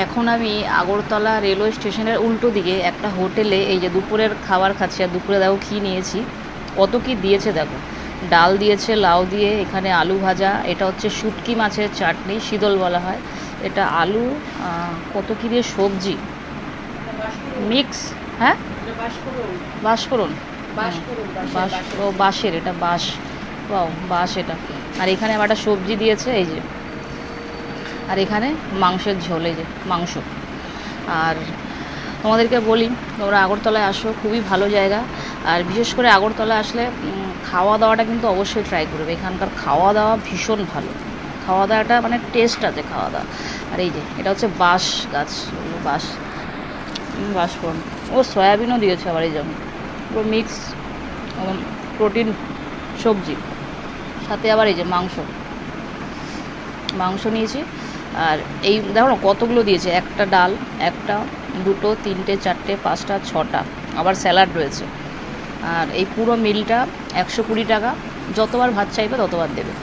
এখন আমি আগরতলা রেলওয়ে স্টেশনের উল্টো দিকে একটা হোটেলে এই যে দুপুরের খাবার খাচ্ছি। আর দুপুরে দেখো কী নিয়েছি, কত কী দিয়েছে দেখো। ডাল দিয়েছে লাউ দিয়ে, এখানে আলু ভাজা, এটা হচ্ছে শুটকি মাছের চাটনি, শীতল বলা হয় এটা, আলু, কত কী দিয়ে সবজি মিক্স। হ্যাঁ, বাঁশফোড়ন, বাঁশ, ও বাঁশের, এটা বাঁশ, বাও বাঁশ এটা। আর এখানে আবার একটা সবজি দিয়েছে এই যে, আর এখানে মাংসের ঝোল, এই যে মাংস। আর তোমাদেরকে বলি, তোমরা আগরতলায় আসো, খুবই ভালো জায়গা। আর বিশেষ করে আগরতলায় আসলে খাওয়া দাওয়াটা কিন্তু অবশ্যই ট্রাই করবে। এখানকার খাওয়া দাওয়া ভীষণ ভালো, খাওয়া দাওয়াটা মানে টেস্ট আছে খাওয়া দাওয়া। আর এই যে এটা হচ্ছে বাঁশ গাছ, বাঁশ, বাঁশফোড়ন, ও সয়াবিনও দিয়েছে আবার, এই জন্য পুরো মিক্স প্রোটিন সবজি, সাথে আবার এই যে মাংস, মাংস নিয়েছি। আর এই দেখো না কতগুলো দিয়েছে, একটা ডাল, একটা, দুটো, তিনটে, চারটে, পাঁচটা, ছটা, আবার স্যালাড রয়েছে। আর এই পুরো মিলটা 120 টাকা, যতবার ভাত চাইবে ততবার দেবে।